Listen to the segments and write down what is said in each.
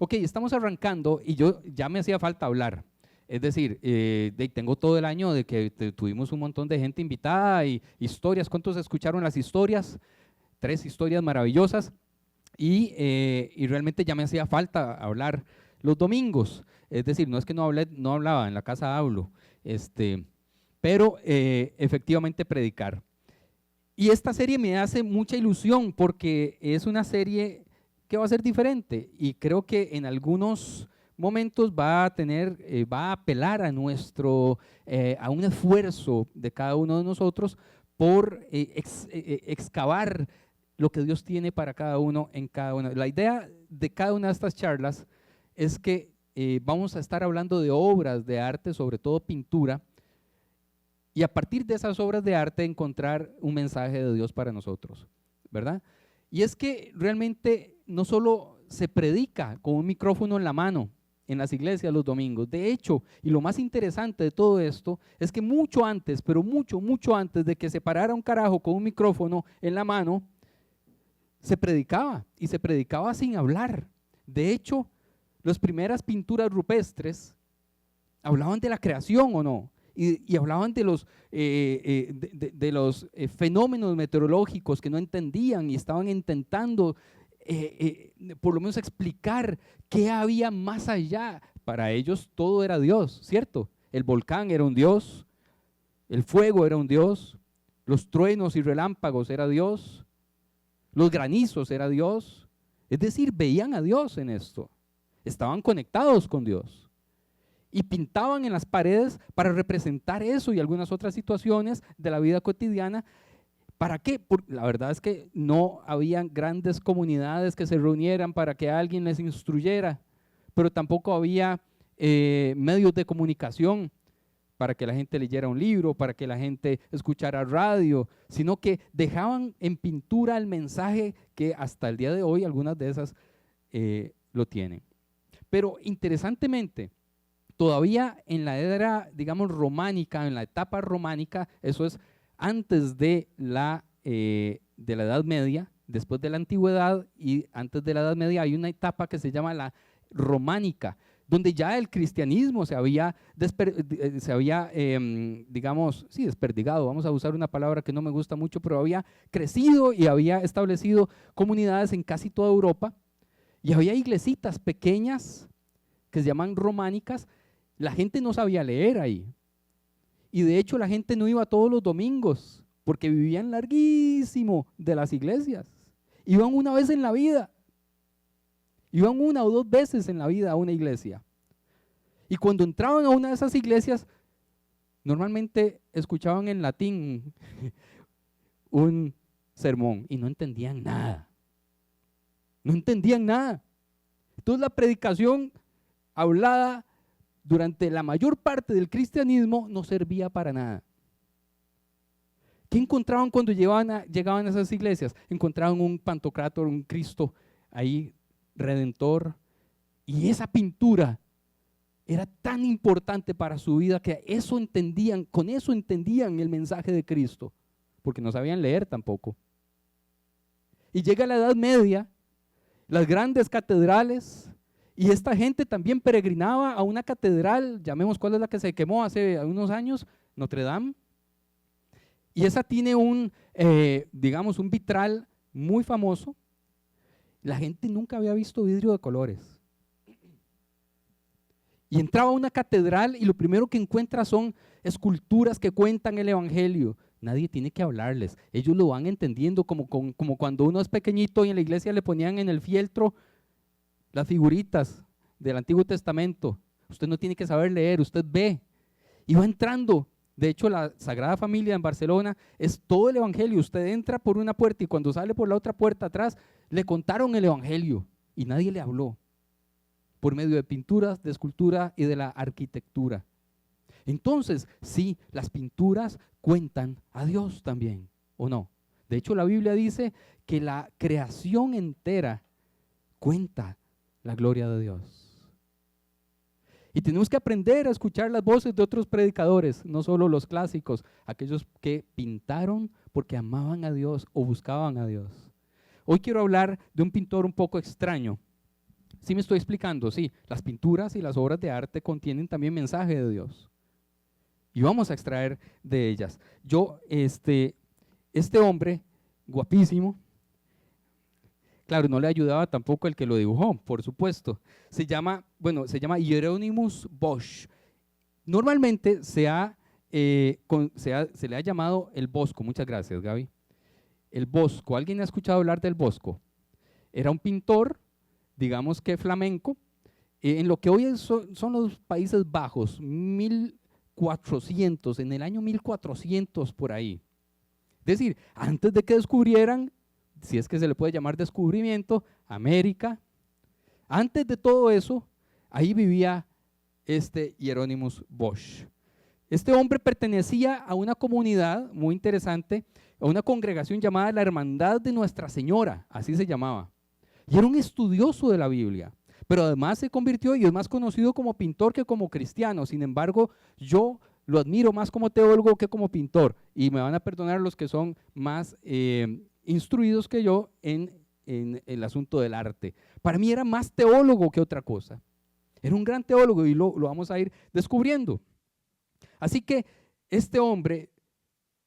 Ok, estamos arrancando y yo ya me hacía falta hablar. Es decir, tengo todo el año de que tuvimos un montón de gente invitada y historias. ¿Cuántos escucharon las historias? 3 historias maravillosas y realmente ya me hacía falta hablar los domingos. Es decir, no es que no hablaba, en la casa hablo, pero efectivamente predicar. Y esta serie me hace mucha ilusión porque es una serie que va a ser diferente y creo que en algunos momentos va a apelar a un esfuerzo de cada uno de nosotros por excavar lo que Dios tiene para cada uno en cada una. La idea de cada una de estas charlas es que vamos a estar hablando de obras de arte, sobre todo pintura, y a partir de esas obras de arte encontrar un mensaje de Dios para nosotros, ¿verdad? Y es que realmente no solo se predica con un micrófono en la mano en las iglesias los domingos. De hecho, y lo más interesante de todo esto es que mucho antes, pero mucho antes de que se parara un carajo con un micrófono en la mano, se predicaba y se predicaba sin hablar. De hecho, las primeras pinturas rupestres hablaban de la creación o no, y hablaban de los fenómenos meteorológicos que no entendían y estaban intentando por lo menos explicar qué había más allá. Para ellos todo era Dios, ¿cierto? El volcán era un Dios, el fuego era un Dios, los truenos y relámpagos era Dios, los granizos era Dios. Es decir, veían a Dios en esto, estaban conectados con Dios. Y pintaban en las paredes para representar eso y algunas otras situaciones de la vida cotidiana. ¿Para qué? Porque la verdad es que no habían grandes comunidades que se reunieran para que alguien les instruyera, pero tampoco había medios de comunicación para que la gente leyera un libro, para que la gente escuchara radio, sino que dejaban en pintura el mensaje que hasta el día de hoy algunas de esas lo tienen. Pero interesantemente, todavía en la era, digamos, románica, en la etapa románica, eso es antes de la Edad Media, después de la Antigüedad y antes de la Edad Media, hay una etapa que se llama la románica, donde ya el cristianismo se había digamos, sí, desperdigado, vamos a usar una palabra que no me gusta mucho, pero había crecido y había establecido comunidades en casi toda Europa, y había iglesitas pequeñas que se llaman románicas. La gente no sabía leer ahí. Y de hecho la gente no iba todos los domingos porque vivían larguísimo de las iglesias. Iban una vez en la vida. Iban 1 o 2 veces en la vida a una iglesia. Y cuando entraban a una de esas iglesias, normalmente escuchaban en latín un sermón y no entendían nada. No entendían nada. Entonces la predicación hablada durante la mayor parte del cristianismo no servía para nada. ¿Qué encontraban cuando llegaban a esas iglesias? Encontraban un pantocrátor, un Cristo ahí, redentor, y esa pintura era tan importante para su vida que con eso entendían el mensaje de Cristo, porque no sabían leer tampoco. Y llega la Edad Media, las grandes catedrales, y esta gente también peregrinaba a una catedral, llamemos cuál es la que se quemó hace unos años, Notre Dame. Y esa tiene digamos, un vitral muy famoso. La gente nunca había visto vidrio de colores. Y entraba a una catedral y lo primero que encuentra son esculturas que cuentan el evangelio. Nadie tiene que hablarles, ellos lo van entendiendo como cuando uno es pequeñito y en la iglesia le ponían en el fieltro las figuritas del Antiguo Testamento. Usted no tiene que saber leer, usted ve. Y va entrando. De hecho, la Sagrada Familia en Barcelona es todo el evangelio. Usted entra por una puerta y cuando sale por la otra puerta atrás, le contaron el evangelio y nadie le habló. Por medio de pinturas, de escultura y de la arquitectura. Entonces, sí, las pinturas cuentan a Dios también, ¿o no? De hecho, la Biblia dice que la creación entera cuenta la gloria de Dios. Y tenemos que aprender a escuchar las voces de otros predicadores, no solo los clásicos, aquellos que pintaron porque amaban a Dios o buscaban a Dios. Hoy quiero hablar de un pintor un poco extraño, Sí me estoy explicando, sí. Las pinturas y las obras de arte contienen también mensaje de Dios. Y vamos a extraer de ellas. Este hombre, guapísimo, claro, no le ayudaba tampoco el que lo dibujó, por supuesto. Se llama Hieronymus Bosch. Normalmente se le ha llamado el Bosco. Muchas gracias, Gaby. El Bosco. ¿Alguien ha escuchado hablar del Bosco? Era un pintor, digamos que flamenco, en lo que hoy son los Países Bajos, 1400, en el año 1400 por ahí. Es decir, antes de que descubrieran, si es que se le puede llamar descubrimiento, América, antes de todo eso, ahí vivía este Hieronymus Bosch. Este hombre pertenecía a una comunidad muy interesante, a una congregación llamada la Hermandad de Nuestra Señora, así se llamaba. Y era un estudioso de la Biblia, pero además se convirtió y es más conocido como pintor que como cristiano. Sin embargo, yo lo admiro más como teólogo que como pintor, y me van a perdonar los que son más instruidos que yo en el asunto del arte. Para mí era más teólogo que otra cosa. Era un gran teólogo y lo vamos a ir descubriendo. Así que este hombre,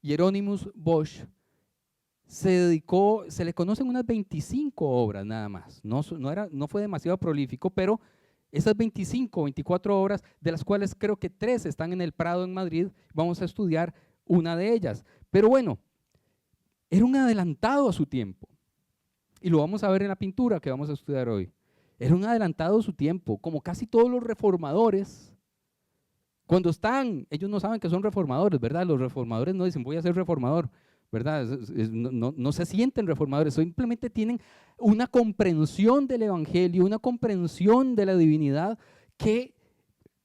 Hieronymus Bosch, se le conocen unas 25 obras nada más. No fue demasiado prolífico, pero esas 25, 24 obras, de las cuales creo que 3 están en el Prado en Madrid, vamos a estudiar una de ellas. Pero bueno, era un adelantado a su tiempo. Y lo vamos a ver en la pintura que vamos a estudiar hoy. Era un adelantado a su tiempo, como casi todos los reformadores. Cuando ellos no saben que son reformadores, ¿verdad? Los reformadores no dicen, voy a ser reformador, ¿verdad? No se sienten reformadores, simplemente tienen una comprensión del evangelio, una comprensión de la divinidad que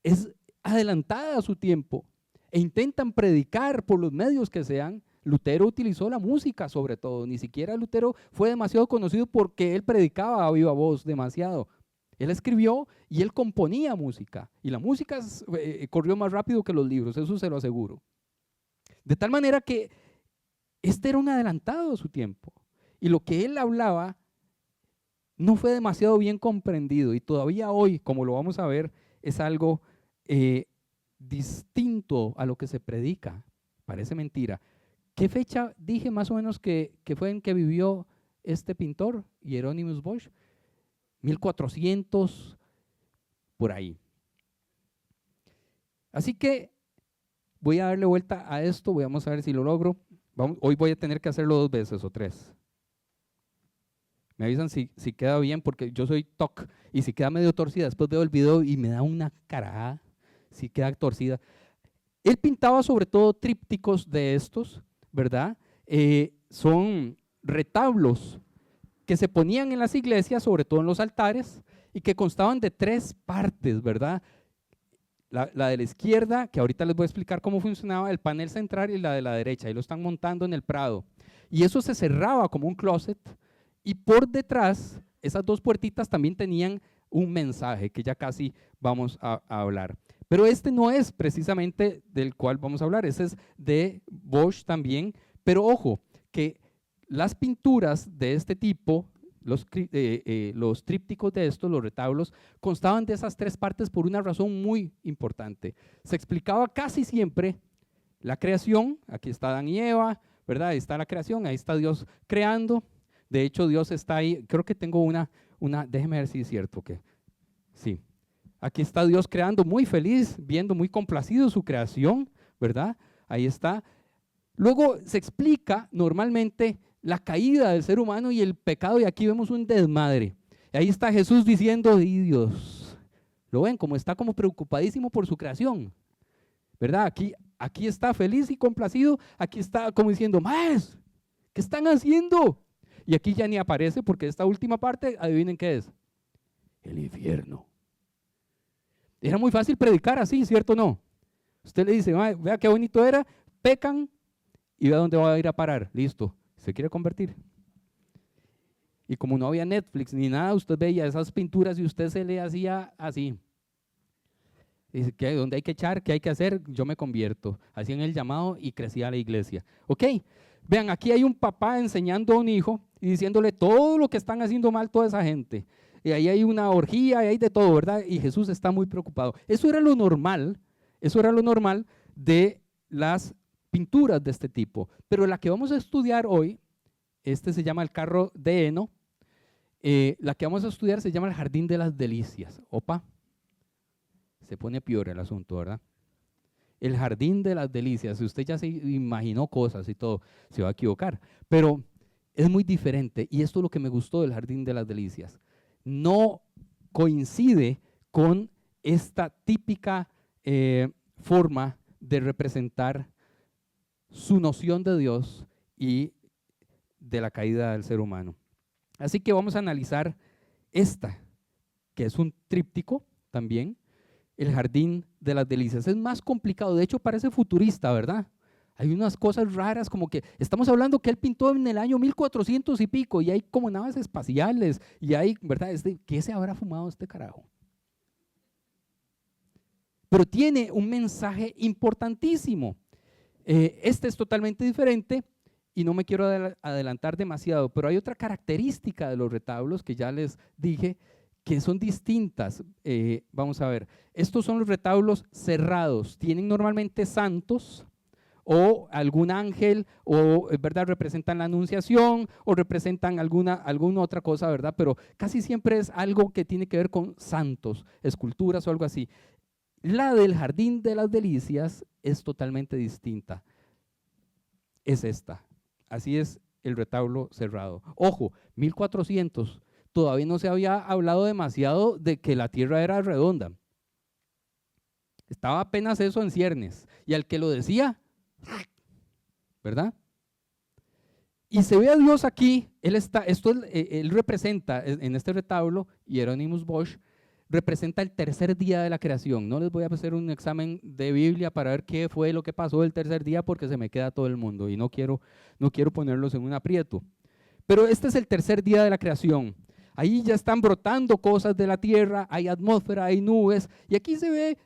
es adelantada a su tiempo e intentan predicar por los medios que sean. Lutero utilizó la música sobre todo, ni siquiera Lutero fue demasiado conocido porque él predicaba a viva voz demasiado. Él escribió y él componía música, y la música corrió más rápido que los libros, eso se lo aseguro. De tal manera que este era un adelantado a su tiempo, y lo que él hablaba no fue demasiado bien comprendido, y todavía hoy, como lo vamos a ver, es algo distinto a lo que se predica. Parece mentira. ¿Qué fecha dije más o menos que fue en que vivió este pintor, Hieronymus Bosch? 1400, por ahí. Así que voy a darle vuelta a esto, vamos a ver si lo logro. Hoy voy a tener que hacerlo 2 veces o 3. Me avisan si queda bien, porque yo soy TOC, y si queda medio torcida, después veo el video y me da una carajada, si queda torcida. Él pintaba sobre todo trípticos de estos, ¿verdad? Son retablos que se ponían en las iglesias, sobre todo en los altares, y que constaban de 3 partes, ¿verdad? La de la izquierda, que ahorita les voy a explicar cómo funcionaba, el panel central, y la de la derecha, y lo están montando en el Prado. Y eso se cerraba como un closet, y por detrás, esas 2 puertitas también tenían un mensaje, que ya casi vamos a hablar. Pero este no es precisamente del cual vamos a hablar, ese es de Bosch también, pero ojo, que las pinturas de este tipo, los trípticos de estos, los retablos, constaban de esas 3 partes por una razón muy importante. Se explicaba casi siempre la creación, aquí está Adán y Eva, ¿verdad? Ahí está la creación, ahí está Dios creando. De hecho, Dios está ahí, creo que tengo una déjeme ver si es cierto que sí. Aquí está Dios creando, muy feliz, viendo muy complacido su creación, ¿verdad? Ahí está. Luego se explica normalmente la caída del ser humano y el pecado, y aquí vemos un desmadre. Y ahí está Jesús diciendo, ¡y Dios! ¿Lo ven? Como está como preocupadísimo por su creación, ¿verdad? Aquí está feliz y complacido, aquí está como diciendo, ¡más! ¿Qué están haciendo? Y aquí ya ni aparece, porque esta última parte, adivinen qué es. El infierno. Era muy fácil predicar así, ¿cierto o no? Usted le dice, vea qué bonito era, pecan y vea dónde va a ir a parar. Listo, se quiere convertir. Y como no había Netflix ni nada, usted veía esas pinturas y usted se le hacía así. Dice, ¿dónde hay que echar? ¿Qué hay que hacer? Yo me convierto. Hacían el llamado y crecía la iglesia. ¿Ok? Vean, aquí hay un papá enseñando a un hijo y diciéndole todo lo que están haciendo mal toda esa gente. y ahí hay una orgía, y hay de todo, ¿verdad? Y Jesús está muy preocupado. Eso era lo normal de las pinturas de este tipo. Pero la que vamos a estudiar hoy, este se llama el carro de heno, la que vamos a estudiar se llama el jardín de las delicias. Opa, se pone peor el asunto, ¿verdad? El jardín de las delicias, si usted ya se imaginó cosas y todo, se va a equivocar. Pero es muy diferente y esto es lo que me gustó del jardín de las delicias. No coincide con esta típica forma de representar su noción de Dios y de la caída del ser humano. Así que vamos a analizar esta, que es un tríptico también, el jardín de las delicias. Es más complicado, de hecho parece futurista, ¿verdad? Hay unas cosas raras como que estamos hablando que él pintó en el año 1400 y pico y hay como naves espaciales y hay, ¿verdad? ¿Qué se habrá fumado este carajo? Pero tiene un mensaje importantísimo. Este es totalmente diferente y no me quiero adelantar demasiado, pero hay otra característica de los retablos que ya les dije que son distintas. Vamos a ver, estos son los retablos cerrados, tienen normalmente santos o algún ángel o, ¿verdad?, representan la anunciación o representan alguna otra cosa, ¿verdad? Pero casi siempre es algo que tiene que ver con santos, esculturas o algo así. La del jardín de las delicias es totalmente distinta. Es esta. Así es el retablo cerrado. Ojo, 1400. Todavía no se había hablado demasiado de que la tierra era redonda. Estaba apenas eso en ciernes. Y al que lo decía, ¿verdad? Y se ve a Dios aquí. Él representa en este retablo, Hieronymus Bosch, representa el tercer día de la creación. No les voy a hacer un examen de Biblia para ver qué fue lo que pasó el tercer día porque se me queda todo el mundo y no quiero ponerlos en un aprieto. Pero este es el tercer día de la creación. Ahí ya están brotando cosas de la tierra, hay atmósfera, hay nubes y aquí se ve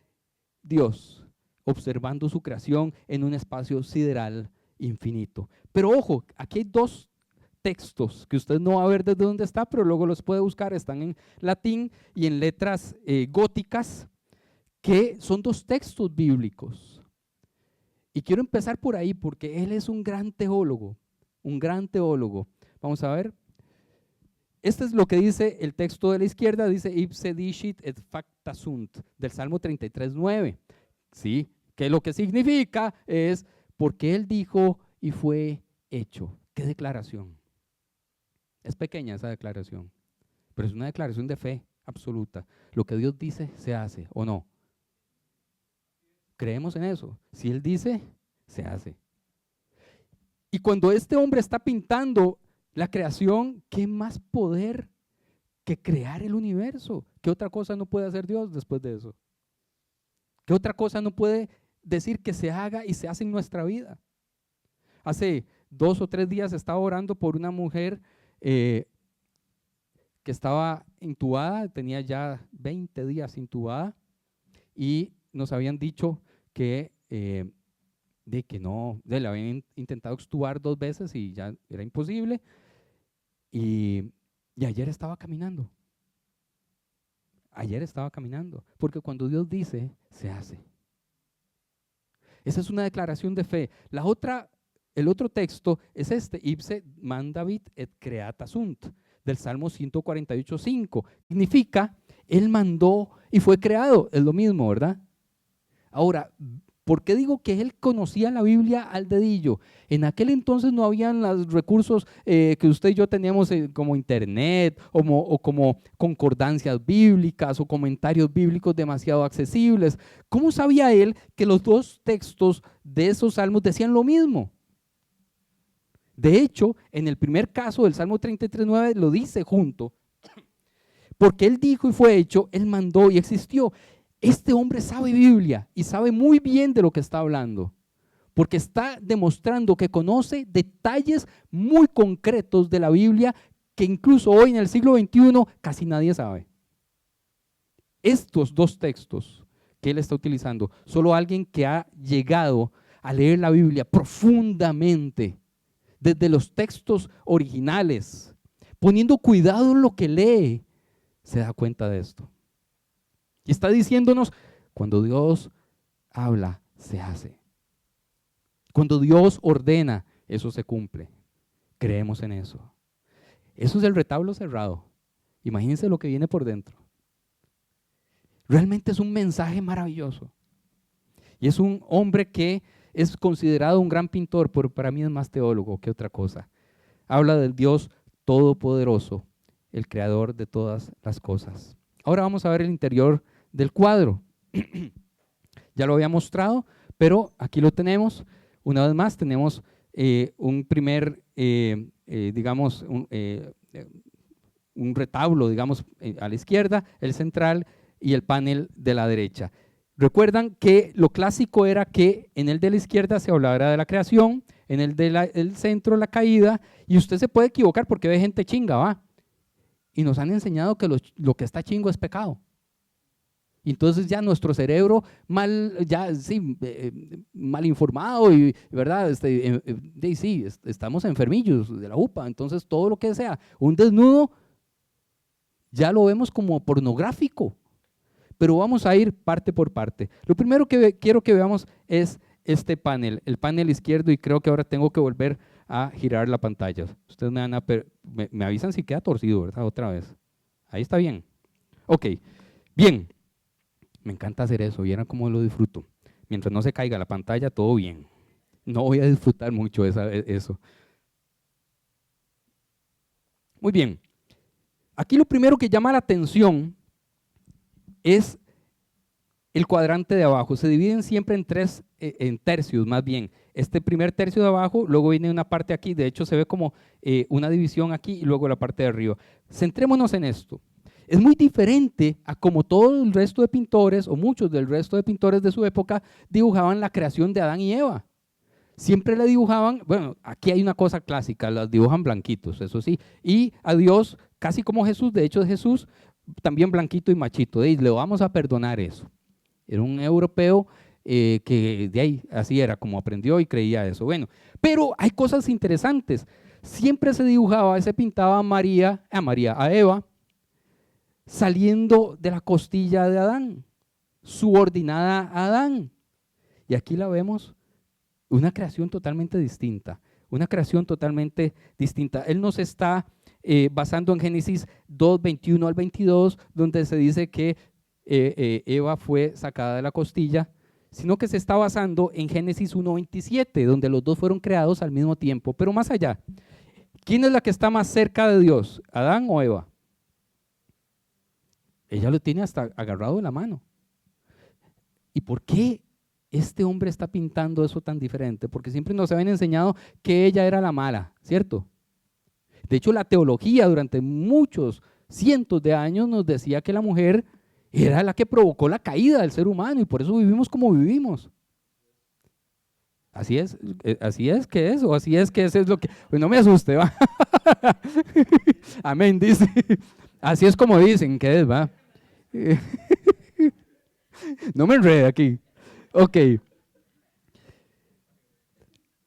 Dios observando su creación en un espacio sideral infinito. Pero ojo, aquí hay dos textos que usted no va a ver desde dónde está, pero luego los puede buscar, están en latín y en letras góticas, que son dos textos bíblicos. Y quiero empezar por ahí porque él es un gran teólogo, un gran teólogo. Vamos a ver. Este es lo que dice el texto de la izquierda, dice ipse dicit et facta sunt, del Salmo 33:9. ¿Sí? Que lo que significa es porque él dijo y fue hecho. ¿Qué declaración? Es pequeña esa declaración, pero es una declaración de fe absoluta. Lo que Dios dice se hace, ¿o no? Creemos en eso. Si Él dice, se hace. Y cuando este hombre está pintando la creación, ¿qué más poder que crear el universo? ¿Qué otra cosa no puede hacer Dios después de eso? ¿Qué otra cosa no puede decir que se haga y se hace en nuestra vida? Hace 2 o 3 días estaba orando por una mujer que estaba intubada, tenía ya 20 días intubada y nos habían dicho que le habían intentado extubar 2 veces y ya era imposible y ayer estaba caminando. Ayer estaba caminando, porque cuando Dios dice, se hace. Esa es una declaración de fe. El otro texto es este, ipse mandavit et creata sunt, del Salmo 148:5. Significa, Él mandó y fue creado, es lo mismo, ¿verdad? Ahora, ¿por qué digo que él conocía la Biblia al dedillo? En aquel entonces no habían los recursos que usted y yo teníamos como internet o como concordancias bíblicas o comentarios bíblicos demasiado accesibles. ¿Cómo sabía él que los 2 textos de esos salmos decían lo mismo? De hecho, en el primer caso del Salmo 33:9 lo dice junto, porque él dijo y fue hecho, él mandó y existió. Este hombre sabe Biblia y sabe muy bien de lo que está hablando, porque está demostrando que conoce detalles muy concretos de la Biblia que incluso hoy en el siglo XXI casi nadie sabe. Estos 2 textos que él está utilizando, solo alguien que ha llegado a leer la Biblia profundamente, desde los textos originales, poniendo cuidado en lo que lee, se da cuenta de esto. Y está diciéndonos, cuando Dios habla, se hace. Cuando Dios ordena, eso se cumple. Creemos en eso. Eso es el retablo cerrado. Imagínense lo que viene por dentro. Realmente es un mensaje maravilloso. Y es un hombre que es considerado un gran pintor, pero para mí es más teólogo que otra cosa. Habla del Dios todopoderoso, el creador de todas las cosas. Ahora vamos a ver el interior del cuadro. Ya lo había mostrado, pero aquí lo tenemos. Una vez más tenemos un primer, digamos, un retablo, digamos, a la izquierda, el central y el panel de la derecha. Recuerdan que lo clásico era que en el de la izquierda se hablara de la creación, en el del centro la caída, y usted se puede equivocar porque ve gente chinga, ¿va? Y nos han enseñado que lo que está chingo es pecado. Y entonces ya nuestro cerebro mal informado y verdad, sí, estamos enfermillos de la UPA, entonces todo lo que sea un desnudo ya lo vemos como pornográfico. Pero vamos a ir parte por parte. Lo primero que quiero que veamos es este panel, el panel izquierdo, y creo que ahora tengo que volver a girar la pantalla. Ustedes me avisan si queda torcido, ¿verdad? Otra vez. Ahí está bien. Ok, bien. Me encanta hacer eso, vieran cómo lo disfruto. Mientras no se caiga la pantalla, todo bien. No voy a disfrutar mucho eso. Muy bien. Aquí lo primero que llama la atención es el cuadrante de abajo. Se dividen siempre en tercios, más bien. Este primer tercio de abajo, luego viene una parte aquí, de hecho se ve como una división aquí y luego la parte de arriba. Centrémonos en esto. Es muy diferente a como todo el resto de pintores, o muchos del resto de pintores de su época, dibujaban la creación de Adán y Eva. Siempre la dibujaban, bueno, aquí hay una cosa clásica, las dibujan blanquitos, eso sí, y a Dios, casi como Jesús, de hecho Jesús, también blanquito y machito, y le vamos a perdonar eso. Era un europeo que de ahí, así era como aprendió y creía eso. Bueno, pero hay cosas interesantes. Siempre se dibujaba, se pintaba a Eva, saliendo de la costilla de Adán, subordinada a Adán. Y aquí la vemos, una creación totalmente distinta, una creación totalmente distinta. Él nos está basando en Génesis 2, 21 al 22, donde se dice que Eva fue sacada de la costilla, sino que se está basando en Génesis 1, 27, donde los dos fueron creados al mismo tiempo. Pero más allá, ¿quién es la que está más cerca de Dios, Adán o Eva? Ella lo tiene hasta agarrado de la mano. ¿Y por qué este hombre está pintando eso tan diferente? Porque siempre nos habían enseñado que ella era la mala, ¿cierto? De hecho, la teología durante muchos cientos de años nos decía que la mujer era la que provocó la caída del ser humano y por eso vivimos como vivimos. Así es que es, o así es que eso es lo que… Pues no me asuste, ¿va? Amén, dice. Así es como dicen que es, ¿va? No me enrede aquí. Ok.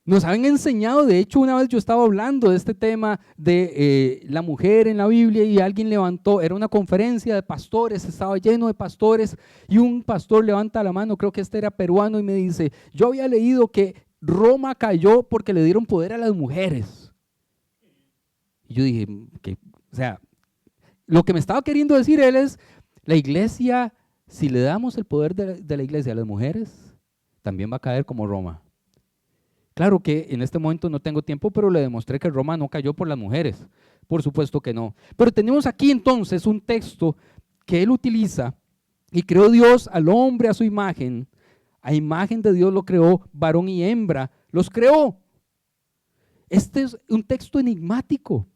Nos han enseñado, de hecho una vez yo estaba hablando de este tema de la mujer en la Biblia y alguien levantó, era una conferencia de pastores, estaba lleno de pastores y un pastor levanta la mano, creo que este era peruano y me dice, yo había leído que Roma cayó porque le dieron poder a las mujeres. Y yo dije, o sea, lo que me estaba queriendo decir él es, la iglesia, si le damos el poder de la iglesia a las mujeres, también va a caer como Roma. Claro que en este momento no tengo tiempo, pero le demostré que Roma no cayó por las mujeres. Por supuesto que no. Pero tenemos aquí entonces un texto que él utiliza y creó Dios al hombre a su imagen. A imagen de Dios lo creó, varón y hembra los creó. Este es un texto enigmático,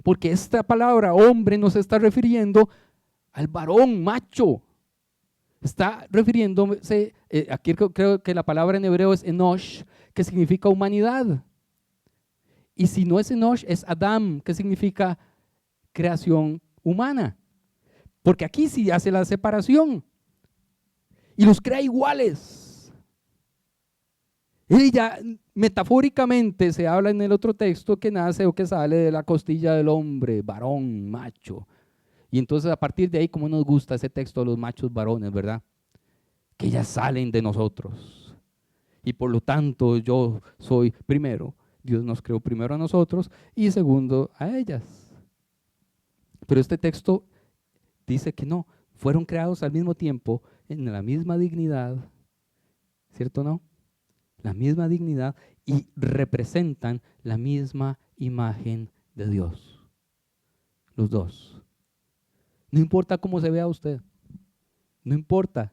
porque esta palabra hombre nos está refiriendo al varón macho. Está refiriéndose, aquí creo que la palabra en hebreo es Enosh, que significa humanidad. Y si no es Enosh, es Adam, que significa creación humana. Porque aquí sí hace la separación. Y los crea iguales. Y ya metafóricamente se habla en el otro texto que nace o que sale de la costilla del hombre, varón, macho. Y entonces a partir de ahí, como nos gusta ese texto de los machos varones, ¿verdad? Que ellas salen de nosotros. Y por lo tanto yo soy primero. Dios nos creó primero a nosotros y segundo a ellas. Pero este texto dice que no, fueron creados al mismo tiempo, en la misma dignidad, ¿cierto o no? La misma dignidad y representan la misma imagen de Dios. Los dos. No importa cómo se vea usted, no importa.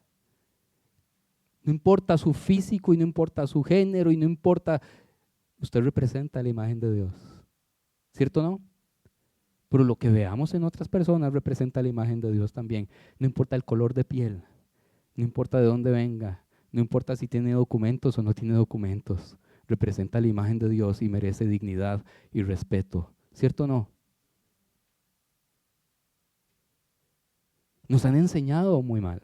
No importa su físico y no importa su género y no importa, usted representa la imagen de Dios. ¿Cierto o no? Pero lo que veamos en otras personas representa la imagen de Dios también. No importa el color de piel, no importa de dónde venga, no importa si tiene documentos o no tiene documentos, representa la imagen de Dios y merece dignidad y respeto. ¿Cierto o no? Nos han enseñado muy mal.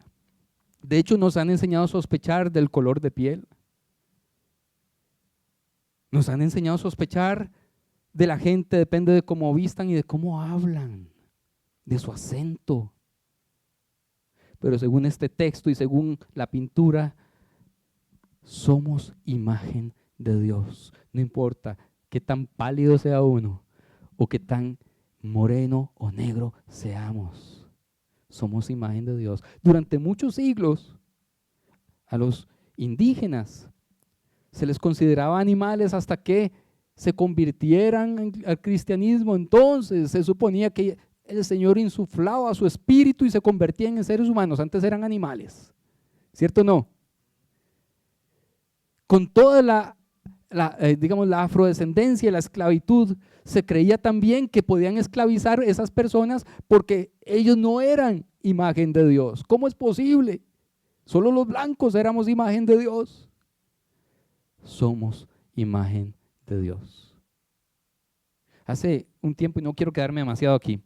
De hecho, nos han enseñado a sospechar del color de piel. Nos han enseñado a sospechar de la gente, depende de cómo vistan y de cómo hablan, de su acento. Pero según este texto y según la pintura, somos imagen de Dios. No importa qué tan pálido sea uno o qué tan moreno o negro seamos. Somos imagen de Dios. Durante muchos siglos, a los indígenas se les consideraba animales hasta que se convirtieran al cristianismo. Entonces se suponía que el Señor insuflaba su espíritu y se convertían en seres humanos. Antes eran animales, ¿cierto o no? Con toda digamos, la afrodescendencia y la esclavitud, se creía también que podían esclavizar esas personas porque ellos no eran imagen de Dios. ¿Cómo es posible? Solo los blancos éramos imagen de Dios. Somos imagen de Dios. Hace un tiempo, y no quiero quedarme demasiado aquí,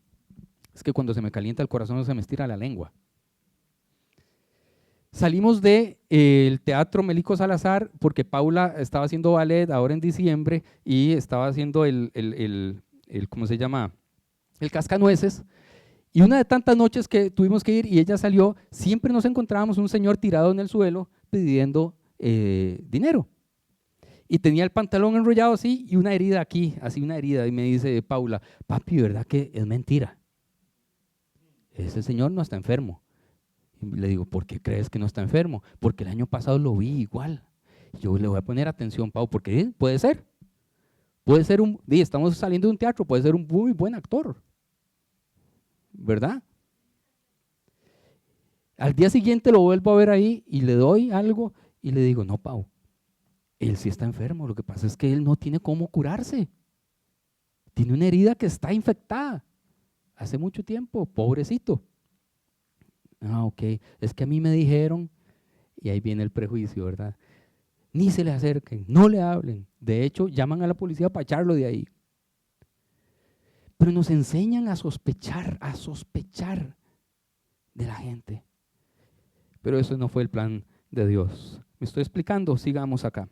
es que cuando se me calienta el corazón se me estira la lengua. Salimos del Teatro Melico Salazar porque Paula estaba haciendo ballet ahora en diciembre y estaba haciendo ¿cómo se llama? El cascanueces. Y una de tantas noches que tuvimos que ir y ella salió, siempre nos encontrábamos un señor tirado en el suelo pidiendo dinero. Y tenía el pantalón enrollado así y una herida aquí, así una herida. Y me dice Paula, papi, ¿verdad que es mentira? Ese señor no está enfermo. Y le digo, ¿por qué crees que no está enfermo? Porque el año pasado lo vi igual. Yo le voy a poner atención, Pau, porque puede ser. Puede ser estamos saliendo de un teatro, puede ser un muy buen actor. ¿Verdad? Al día siguiente lo vuelvo a ver ahí y le doy algo y le digo, no, Pau, él sí está enfermo, lo que pasa es que él no tiene cómo curarse. Tiene una herida que está infectada hace mucho tiempo, pobrecito. Ah, ok, es que a mí me dijeron, y ahí viene el prejuicio, ¿verdad? Ni se le acerquen, no le hablen. De hecho, llaman a la policía para echarlo de ahí. Pero nos enseñan a sospechar de la gente. Pero eso no fue el plan de Dios. ¿Me estoy explicando? Sigamos acá.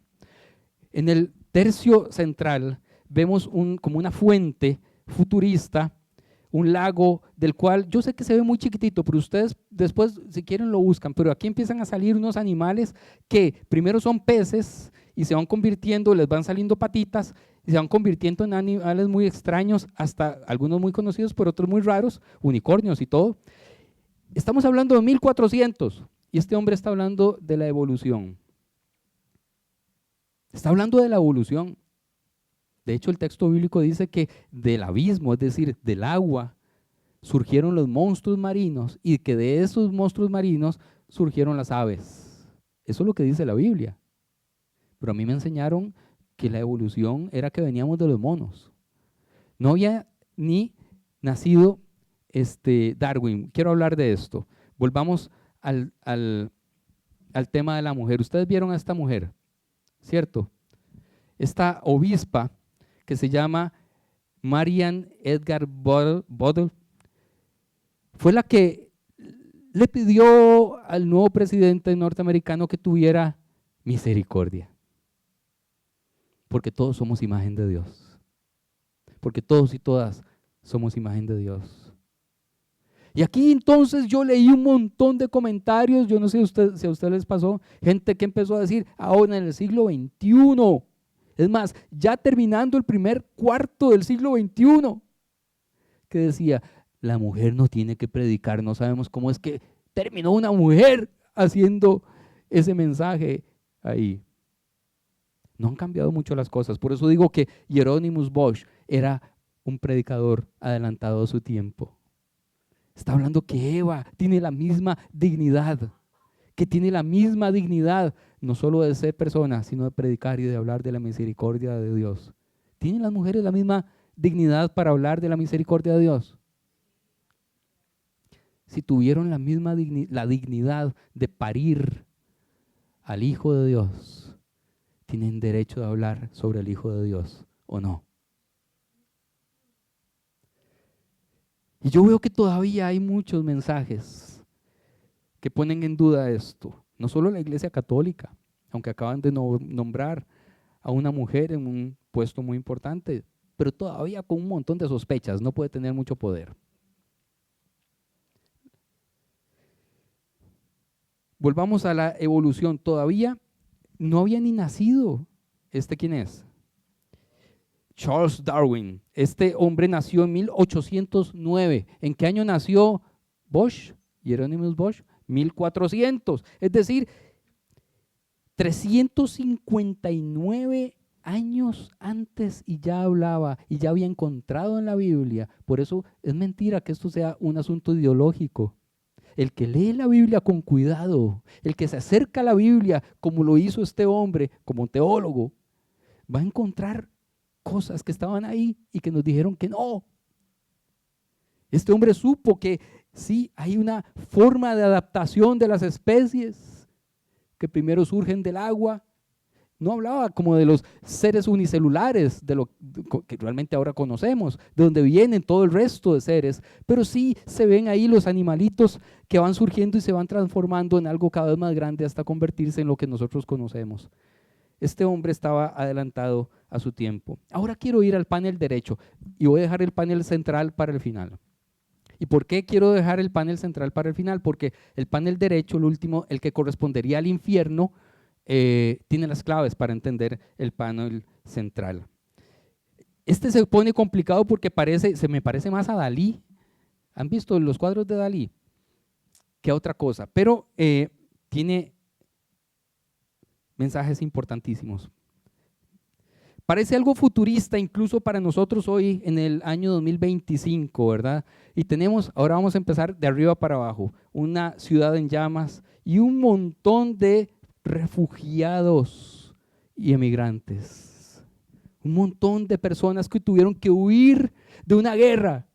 En el tercio central vemos como una fuente futurista, un lago del cual yo sé que se ve muy chiquitito, pero ustedes después si quieren lo buscan, pero aquí empiezan a salir unos animales que primero son peces y se van convirtiendo, les van saliendo patitas y se van convirtiendo en animales muy extraños, hasta algunos muy conocidos, pero otros muy raros, unicornios y todo. Estamos hablando de 1400 y este hombre está hablando de la evolución. Está hablando de la evolución. De hecho, el texto bíblico dice que del abismo, es decir, del agua, surgieron los monstruos marinos y que de esos monstruos marinos surgieron las aves. Eso es lo que dice la Biblia. Pero a mí me enseñaron que la evolución era que veníamos de los monos. No había ni nacido Darwin. Quiero hablar de esto. Volvamos al tema de la mujer. Ustedes vieron a esta mujer, ¿cierto? Esta obispa que se llama Marian Edgar Butler fue la que le pidió al nuevo presidente norteamericano que tuviera misericordia. Porque todos somos imagen de Dios. Porque todos y todas somos imagen de Dios. Y aquí entonces yo leí un montón de comentarios, yo no sé si a usted les pasó, gente que empezó a decir, ahora en el siglo XXI, es más, ya terminando el primer cuarto del siglo XXI, que decía, la mujer no tiene que predicar, no sabemos cómo es que terminó una mujer haciendo ese mensaje ahí. No han cambiado mucho las cosas, por eso digo que Hieronymus Bosch era un predicador adelantado a su tiempo. Está hablando que Eva tiene la misma dignidad, que tiene la misma dignidad, no solo de ser persona, sino de predicar y de hablar de la misericordia de Dios. ¿Tienen las mujeres la misma dignidad para hablar de la misericordia de Dios? Si tuvieron la misma la dignidad de parir al Hijo de Dios, ¿tienen derecho de hablar sobre el Hijo de Dios o no? Y yo veo que todavía hay muchos mensajes que ponen en duda esto. No solo la Iglesia Católica, aunque acaban de nombrar a una mujer en un puesto muy importante, pero todavía con un montón de sospechas, no puede tener mucho poder. Volvamos a la evolución. Todavía no había ni nacido. ¿Quién es? Charles Darwin. Este hombre nació en 1809. ¿En qué año nació Bosch? Hieronymus Bosch. 1400. Es decir, 359 años antes y ya hablaba y ya había encontrado en la Biblia. Por eso es mentira que esto sea un asunto ideológico. El que lee la Biblia con cuidado, el que se acerca a la Biblia como lo hizo este hombre, como teólogo, va a encontrar cosas que estaban ahí y que nos dijeron que no. Este hombre supo que sí, hay una forma de adaptación de las especies que primero surgen del agua. No hablaba como de los seres unicelulares, de lo que realmente ahora conocemos, de donde vienen todo el resto de seres, pero sí se ven ahí los animalitos que van surgiendo y se van transformando en algo cada vez más grande hasta convertirse en lo que nosotros conocemos. Este hombre estaba adelantado a su tiempo. Ahora quiero ir al panel derecho y voy a dejar el panel central para el final. ¿Y por qué quiero dejar el panel central para el final? Porque el panel derecho, el último, el que correspondería al infierno, tiene las claves para entender el panel central. Este se pone complicado porque se me parece más a Dalí. ¿Han visto los cuadros de Dalí? Que otra cosa, pero tiene mensajes importantísimos. Parece algo futurista incluso para nosotros hoy en el año 2025, ¿verdad? Y ahora vamos a empezar de arriba para abajo, una ciudad en llamas y un montón de refugiados y emigrantes. Un montón de personas que tuvieron que huir de una guerra.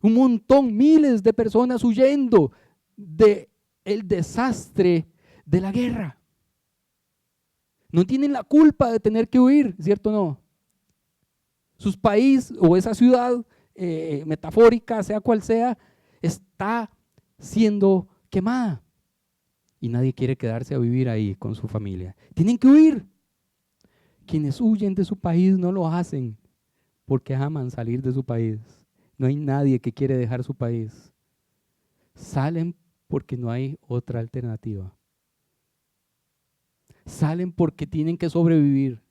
Un montón, miles de personas huyendo del desastre de la guerra. No tienen la culpa de tener que huir, ¿cierto o no? Sus países o esa ciudad metafórica, sea cual sea, está siendo quemada. Y nadie quiere quedarse a vivir ahí con su familia. Tienen que huir. Quienes huyen de su país no lo hacen porque aman salir de su país. No hay nadie que quiere dejar su país. Salen porque no hay otra alternativa. Salen porque tienen que sobrevivir.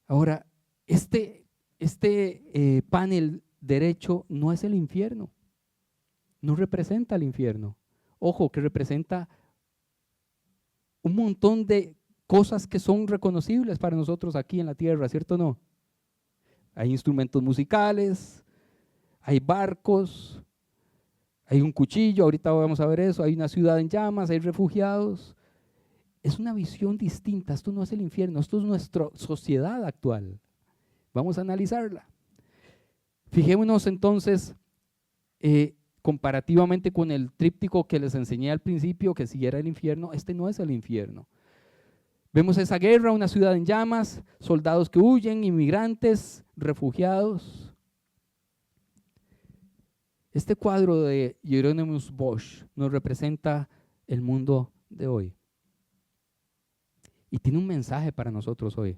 Ahora, este panel derecho no es el infierno. No representa el infierno. Ojo, que representa un montón de cosas que son reconocibles para nosotros aquí en la tierra, ¿cierto o no? Hay instrumentos musicales, hay barcos, hay un cuchillo, ahorita vamos a ver eso, hay una ciudad en llamas, hay refugiados. Es una visión distinta, esto no es el infierno, esto es nuestra sociedad actual. Vamos a analizarla. Fijémonos entonces, comparativamente con el tríptico que les enseñé al principio, que si era el infierno, este no es el infierno. Vemos esa guerra, una ciudad en llamas, soldados que huyen, inmigrantes, refugiados. Este cuadro de Hieronymus Bosch nos representa el mundo de hoy. Y tiene un mensaje para nosotros hoy,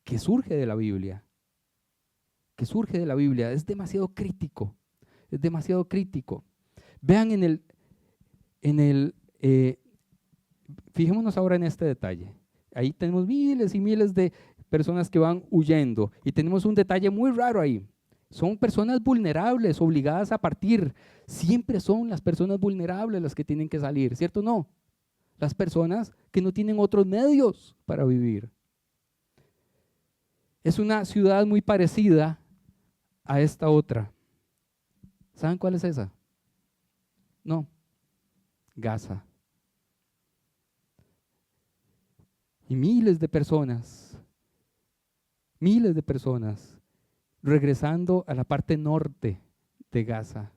que surge de la Biblia. Es demasiado crítico. es demasiado crítico. Vean fijémonos ahora en este detalle. Ahí tenemos miles y miles de personas que van huyendo y tenemos un detalle muy raro ahí. Son personas vulnerables, obligadas a partir. Siempre son las personas vulnerables las que tienen que salir, ¿cierto o no? Las personas que no tienen otros medios para vivir. Es una ciudad muy parecida a esta otra. ¿Saben cuál es esa? No, Gaza. Y miles de personas regresando a la parte norte de Gaza.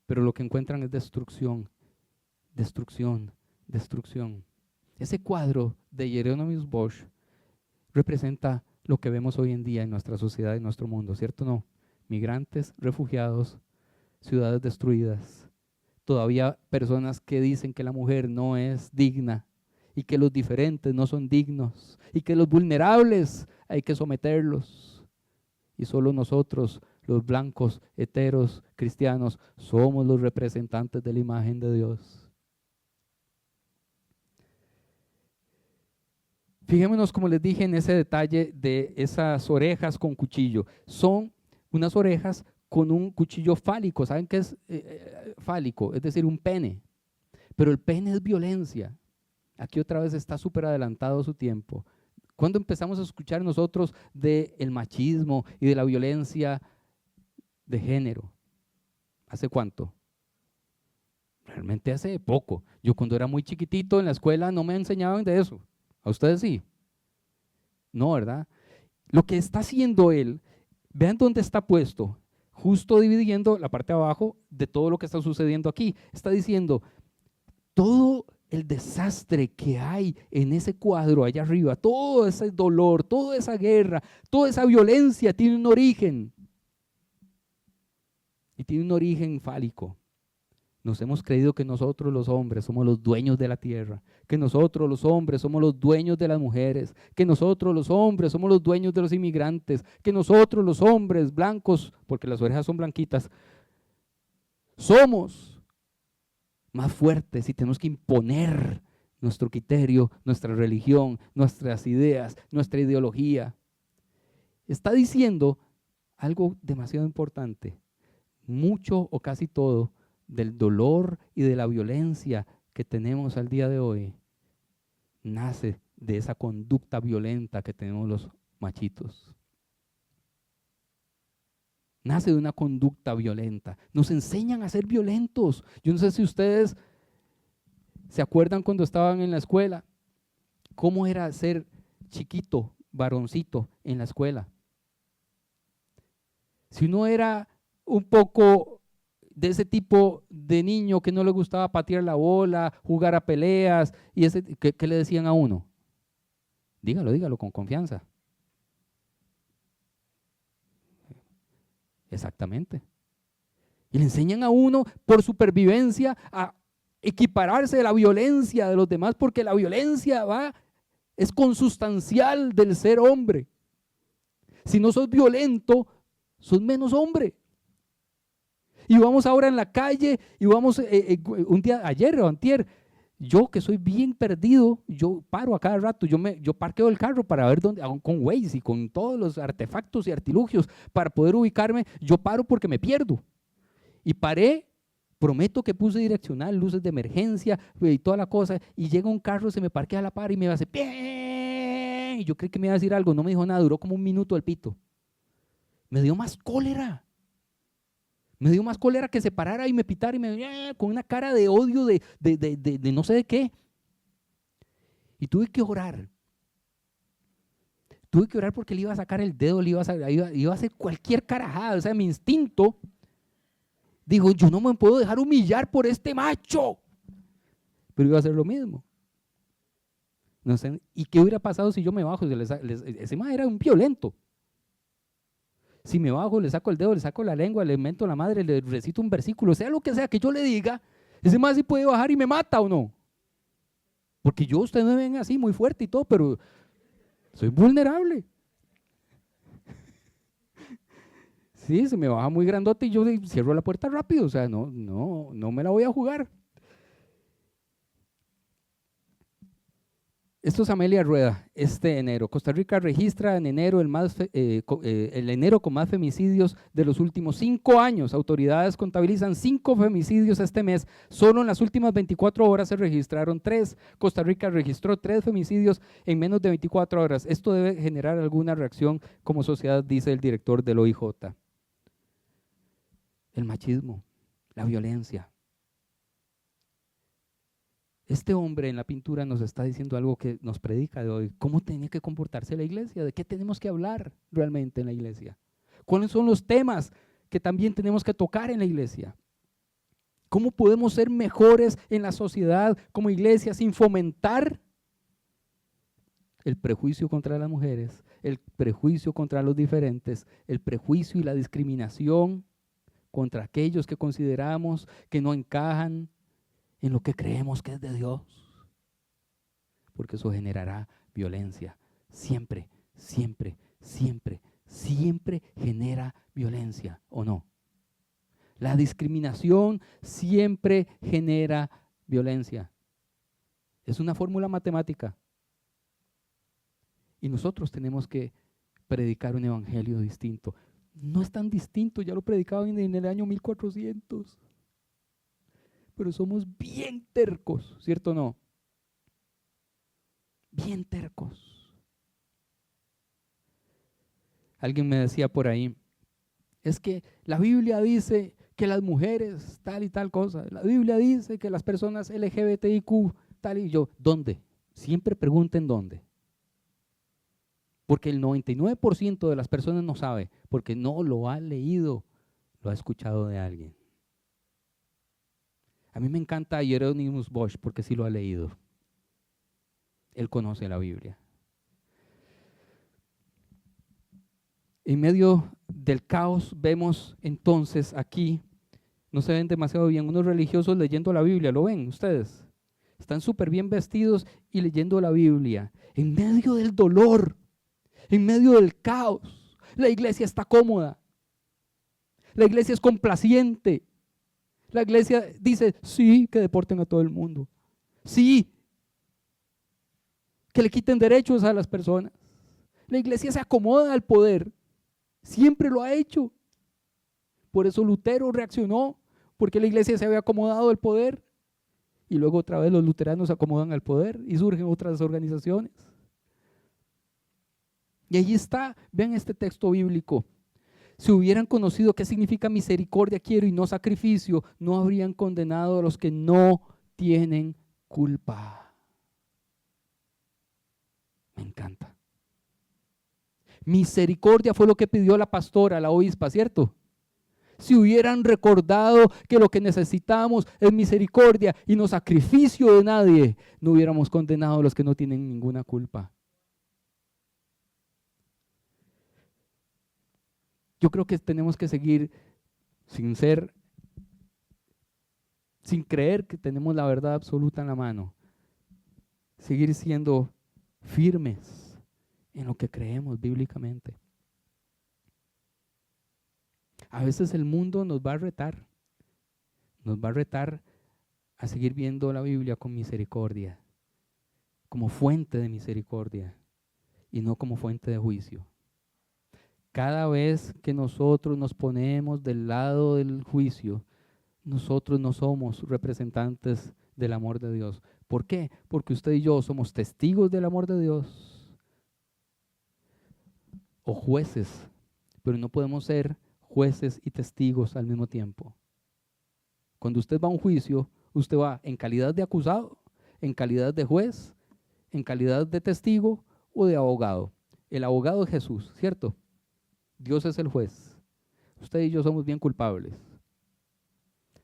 Pero lo que encuentran es destrucción, destrucción, destrucción. Ese cuadro de Hieronymus Bosch representa lo que vemos hoy en día en nuestra sociedad y en nuestro mundo, ¿cierto o no? Migrantes, refugiados, ciudades destruidas. Todavía personas que dicen que la mujer no es digna y que los diferentes no son dignos y que los vulnerables hay que someterlos. Y solo nosotros, los blancos, heteros, cristianos, somos los representantes de la imagen de Dios. Fijémonos, como les dije, en ese detalle de esas orejas con cuchillo. Son unas orejas con un cuchillo fálico. ¿Saben qué es fálico? Es decir, un pene. Pero el pene es violencia. Aquí otra vez está súper adelantado su tiempo. ¿Cuándo empezamos a escuchar nosotros del machismo y de la violencia de género? ¿Hace cuánto? Realmente hace poco. Yo cuando era muy chiquitito en la escuela no me enseñaban de eso. ¿A ustedes sí? No, ¿verdad? Lo que está haciendo él, vean dónde está puesto, justo dividiendo la parte de abajo de todo lo que está sucediendo aquí. Está diciendo, todo el desastre que hay en ese cuadro allá arriba, todo ese dolor, toda esa guerra, toda esa violencia tiene un origen. Y tiene un origen fálico. Nos hemos creído que nosotros los hombres somos los dueños de la tierra, que nosotros los hombres somos los dueños de las mujeres, que nosotros los hombres somos los dueños de los inmigrantes, que nosotros los hombres blancos, porque las orejas son blanquitas, somos más fuertes y tenemos que imponer nuestro criterio, nuestra religión, nuestras ideas, nuestra ideología. Está diciendo algo demasiado importante. Mucho o casi todo del dolor y de la violencia que tenemos al día de hoy nace de esa conducta violenta que tenemos los machitos. Nace de una conducta violenta. Nos enseñan a ser violentos. Yo no sé si ustedes se acuerdan cuando estaban en la escuela, cómo era ser chiquito, varoncito en la escuela. Si uno era un poco de ese tipo de niño que no le gustaba patear la bola, jugar a peleas, y ¿qué le decían a uno? Dígalo con confianza. Exactamente. Y le enseñan a uno por supervivencia a equipararse de la violencia de los demás, porque la violencia es consustancial del ser hombre. Si no sos violento, sos menos hombre. Y vamos ahora en la calle y vamos un día, ayer o antier, yo que soy bien perdido, yo paro a cada rato, yo parqueo el carro para ver dónde, con Waze y con todos los artefactos y artilugios para poder ubicarme, yo paro porque me pierdo. Y paré, prometo que puse direccional, luces de emergencia y toda la cosa, y llega un carro, se me parquea a la par y me va a hacer ¡bien! Y yo creí que me iba a decir algo, no me dijo nada, duró como un minuto el pito. Me dio más cólera. Me dio más cólera que se parara y me pitara y me con una cara de odio de no sé de qué. Y tuve que orar. Tuve que orar porque le iba a sacar el dedo, iba a hacer cualquier carajada. O sea, mi instinto dijo, yo no me puedo dejar humillar por este macho. Pero iba a hacer lo mismo. No sé, ¿y qué hubiera pasado si yo me bajo? Ese macho era un violento. Si me bajo, le saco el dedo, le saco la lengua, le mento la madre, le recito un versículo, sea lo que sea que yo le diga, ese más sí puede bajar y me mata o no. Porque ustedes me ven así muy fuerte y todo, pero soy vulnerable. Sí, se me baja muy grandote y yo cierro la puerta rápido, o sea, no me la voy a jugar. Esto es Amelia Rueda, este enero. Costa Rica registra en enero el enero con más femicidios de los últimos 5 años. Autoridades contabilizan 5 femicidios este mes. Solo en las últimas 24 horas se registraron 3. Costa Rica registró 3 femicidios en menos de 24 horas. Esto debe generar alguna reacción como sociedad, dice el director del OIJ. El machismo, la violencia. Este hombre en la pintura nos está diciendo algo que nos predica de hoy. ¿Cómo tenía que comportarse la iglesia? ¿De qué tenemos que hablar realmente en la iglesia? ¿Cuáles son los temas que también tenemos que tocar en la iglesia? ¿Cómo podemos ser mejores en la sociedad como iglesia sin fomentar el prejuicio contra las mujeres, el prejuicio contra los diferentes, el prejuicio y la discriminación contra aquellos que consideramos que no encajan en lo que creemos que es de Dios? Porque eso generará violencia. Siempre, siempre, siempre, siempre genera violencia, ¿o no? La discriminación siempre genera violencia. Es una fórmula matemática. Y nosotros tenemos que predicar un evangelio distinto. No es tan distinto, ya lo predicaban en el año 1400. Pero somos bien tercos, ¿cierto o no? Bien tercos. Alguien me decía por ahí, es que la Biblia dice que las mujeres tal y tal cosa, la Biblia dice que las personas LGBTIQ tal y yo, ¿dónde? Siempre pregunten dónde. Porque el 99% de las personas no sabe, porque no lo ha leído, lo ha escuchado de alguien. A mí me encanta Hieronymus Bosch porque sí lo ha leído. Él conoce la Biblia. En medio del caos vemos entonces aquí, no se ven demasiado bien, unos religiosos leyendo la Biblia, ¿lo ven ustedes? Están súper bien vestidos y leyendo la Biblia. En medio del dolor, en medio del caos, la iglesia está cómoda. La iglesia es complaciente. La iglesia dice, sí, que deporten a todo el mundo. Sí, que le quiten derechos a las personas. La iglesia se acomoda al poder. Siempre lo ha hecho. Por eso Lutero reaccionó, porque la iglesia se había acomodado al poder. Y luego otra vez los luteranos se acomodan al poder y surgen otras organizaciones. Y allí está, vean este texto bíblico. Si hubieran conocido qué significa misericordia quiero y no sacrificio, no habrían condenado a los que no tienen culpa. Me encanta. Misericordia fue lo que pidió la pastora, la obispa, ¿cierto? Si hubieran recordado que lo que necesitamos es misericordia y no sacrificio de nadie, no hubiéramos condenado a los que no tienen ninguna culpa. Yo creo que tenemos que seguir sin creer que tenemos la verdad absoluta en la mano. Seguir siendo firmes en lo que creemos bíblicamente. A veces el mundo nos va a retar a seguir viendo la Biblia con misericordia, como fuente de misericordia y no como fuente de juicio. Cada vez que nosotros nos ponemos del lado del juicio, nosotros no somos representantes del amor de Dios. ¿Por qué? Porque usted y yo somos testigos del amor de Dios o jueces, pero no podemos ser jueces y testigos al mismo tiempo. Cuando usted va a un juicio, usted va en calidad de acusado, en calidad de juez, en calidad de testigo o de abogado. El abogado es Jesús, ¿cierto? Dios es el juez. Usted y yo somos bien culpables,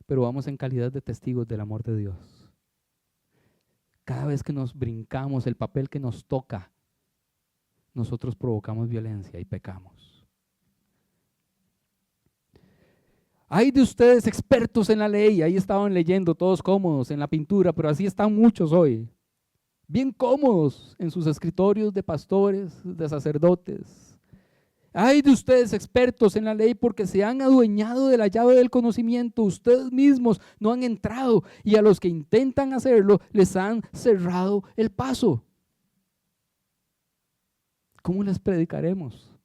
pero vamos en calidad de testigos del amor de Dios. Cada vez que nos brincamos el papel que nos toca, nosotros provocamos violencia y pecamos. Hay de ustedes expertos en la ley, ahí estaban leyendo todos cómodos en la pintura, pero así están muchos hoy, bien cómodos en sus escritorios de pastores, de sacerdotes. Ay de ustedes expertos en la ley porque se han adueñado de la llave del conocimiento, ustedes mismos no han entrado y a los que intentan hacerlo les han cerrado el paso. ¿Cómo les predicaremos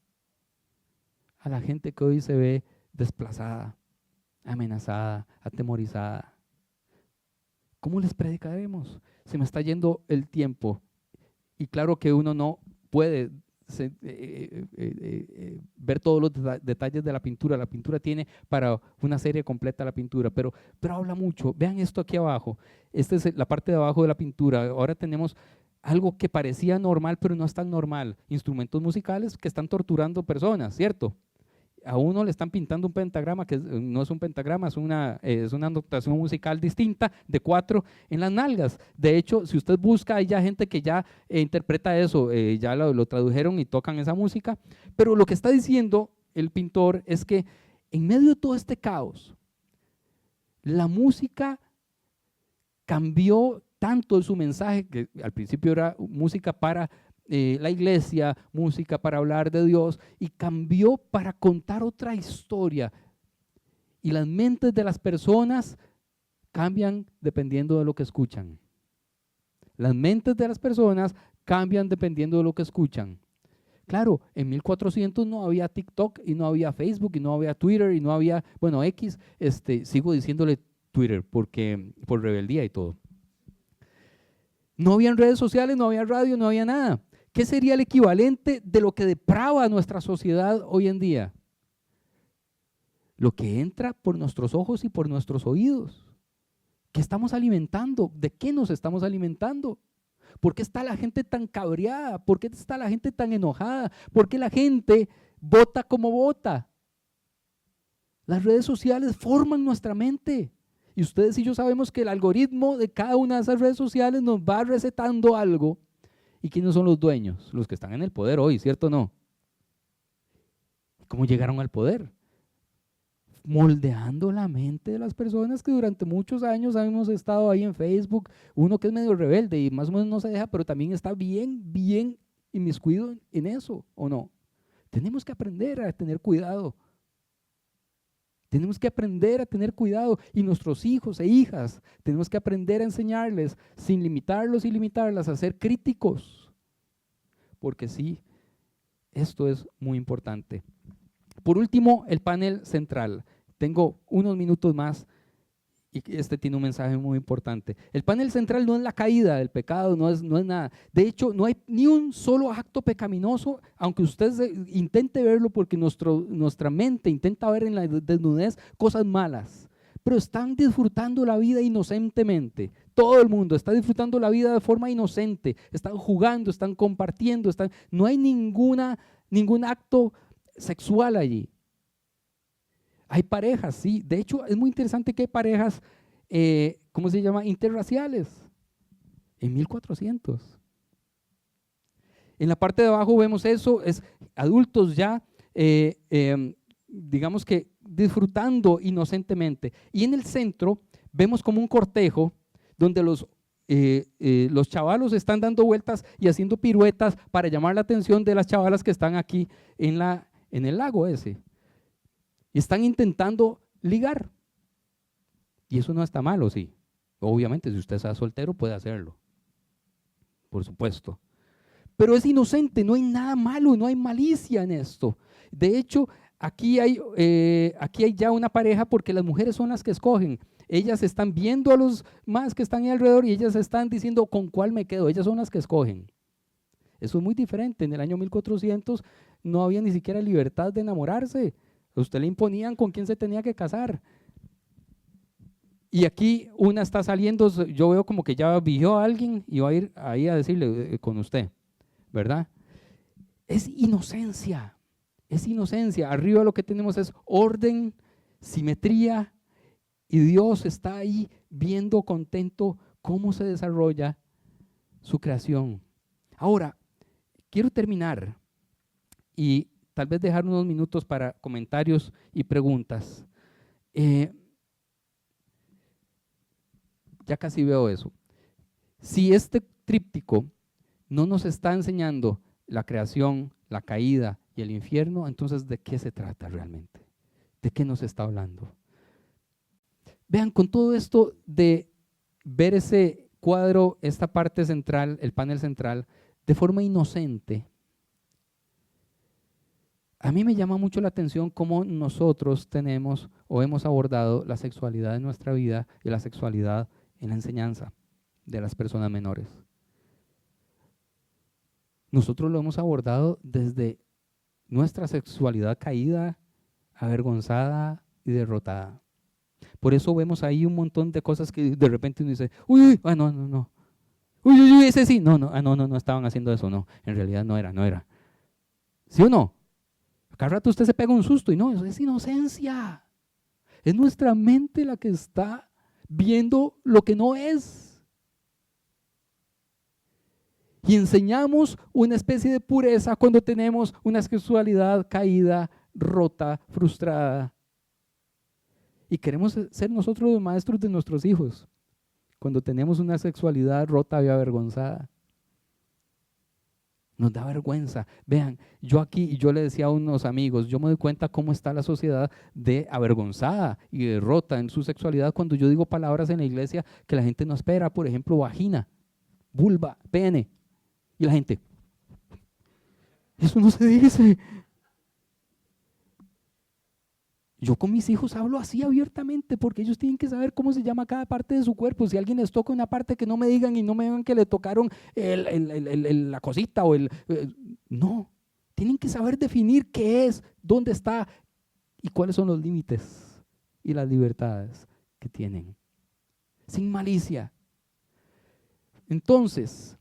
a la gente que hoy se ve desplazada, amenazada, atemorizada? ¿Cómo les predicaremos? Se me está yendo el tiempo y claro que uno no puede ver todos los detalles de la pintura. La pintura tiene para una serie completa la pintura, pero habla mucho. Vean esto aquí abajo. Esta es la parte de abajo de la pintura. Ahora tenemos algo que parecía normal, pero no es tan normal. Instrumentos musicales que están torturando personas, ¿cierto? A uno le están pintando un pentagrama, que no es un pentagrama, es una notación musical distinta de 4 en las nalgas. De hecho, si usted busca, hay ya gente que ya interpreta eso, ya lo tradujeron y tocan esa música. Pero lo que está diciendo el pintor es que en medio de todo este caos, la música cambió tanto de su mensaje, que al principio era música para la iglesia, música para hablar de Dios, y cambió para contar otra historia. Y las mentes de las personas cambian dependiendo de lo que escuchan. Las mentes de las personas cambian dependiendo de lo que escuchan. Claro, en 1400 no había TikTok y no había Facebook y no había Twitter y no había, bueno, X, sigo diciéndole Twitter porque por rebeldía y todo. No habían redes sociales, no había radio, no había nada. ¿Qué sería el equivalente de lo que deprava nuestra sociedad hoy en día? Lo que entra por nuestros ojos y por nuestros oídos. ¿Qué estamos alimentando? ¿De qué nos estamos alimentando? ¿Por qué está la gente tan cabreada? ¿Por qué está la gente tan enojada? ¿Por qué la gente vota como vota? Las redes sociales forman nuestra mente. Y ustedes y yo sabemos que el algoritmo de cada una de esas redes sociales nos va recetando algo. ¿Y quiénes son los dueños? Los que están en el poder hoy, ¿cierto o no? ¿Cómo llegaron al poder? Moldeando la mente de las personas que durante muchos años hemos estado ahí en Facebook. Uno que es medio rebelde y más o menos no se deja, pero también está bien inmiscuido en eso, ¿o no? Tenemos que aprender a tener cuidado. Tenemos que aprender a tener cuidado y nuestros hijos e hijas, tenemos que aprender a enseñarles sin limitarlos y limitarlas a ser críticos, porque sí, esto es muy importante. Por último, el panel central. Tengo unos minutos más y este tiene un mensaje muy importante. El panel central no es la caída del pecado, no es nada. De hecho, no hay ni un solo acto pecaminoso, aunque usted intente verlo porque nuestra mente intenta ver en la desnudez cosas malas. Pero están disfrutando la vida inocentemente. Todo el mundo está disfrutando la vida de forma inocente. Están jugando, están compartiendo, no hay ningún acto sexual allí. Hay parejas, sí. De hecho, es muy interesante que hay parejas, ¿cómo se llama? Interraciales. En 1400. En la parte de abajo vemos eso, es adultos ya, digamos que disfrutando inocentemente. Y en el centro vemos como un cortejo donde los chavalos están dando vueltas y haciendo piruetas para llamar la atención de las chavalas que están aquí en el lago ese. Y están intentando ligar. Y eso no está malo, sí. Obviamente, si usted está soltero, puede hacerlo. Por supuesto. Pero es inocente, no hay nada malo, no hay malicia en esto. De hecho, aquí hay ya una pareja porque las mujeres son las que escogen. Ellas están viendo a los más que están ahí alrededor y ellas están diciendo con cuál me quedo. Ellas son las que escogen. Eso es muy diferente. En el año 1400 no había ni siquiera libertad de enamorarse. A usted le imponían con quién se tenía que casar. Y aquí una está saliendo, yo veo como que ya vio a alguien y va a ir ahí a decirle con usted, ¿verdad? Es inocencia, es inocencia. Arriba lo que tenemos es orden, simetría y Dios está ahí viendo contento cómo se desarrolla su creación. Ahora, quiero terminar y tal vez dejar unos minutos para comentarios y preguntas. Ya casi veo eso. Si este tríptico no nos está enseñando la creación, la caída y el infierno, entonces ¿de qué se trata realmente? ¿De qué nos está hablando? Vean, con todo esto de ver ese cuadro, esta parte central, el panel central, de forma inocente, a mí me llama mucho la atención cómo nosotros tenemos o hemos abordado la sexualidad en nuestra vida y la sexualidad en la enseñanza de las personas menores. Nosotros lo hemos abordado desde nuestra sexualidad caída, avergonzada y derrotada. Por eso vemos ahí un montón de cosas que de repente uno dice, uy, uy, no. Uy, ese sí, no estaban haciendo eso, no, en realidad no era. ¿Sí o no? Cada rato usted se pega un susto y no, eso es inocencia. Es nuestra mente la que está viendo lo que no es. Y enseñamos una especie de pureza cuando tenemos una sexualidad caída, rota, frustrada. Y queremos ser nosotros los maestros de nuestros hijos cuando tenemos una sexualidad rota y avergonzada. Nos da vergüenza. Vean, yo le decía a unos amigos, yo me doy cuenta cómo está la sociedad de avergonzada y de rota en su sexualidad cuando yo digo palabras en la iglesia que la gente no espera, por ejemplo, vagina, vulva, pene. Y la gente, eso no se dice. Yo con mis hijos hablo así abiertamente porque ellos tienen que saber cómo se llama cada parte de su cuerpo. Si alguien les toca una parte, que no me digan y no me digan que le tocaron la cosita o no, tienen que saber definir qué es, dónde está y cuáles son los límites y las libertades que tienen. Sin malicia. Entonces,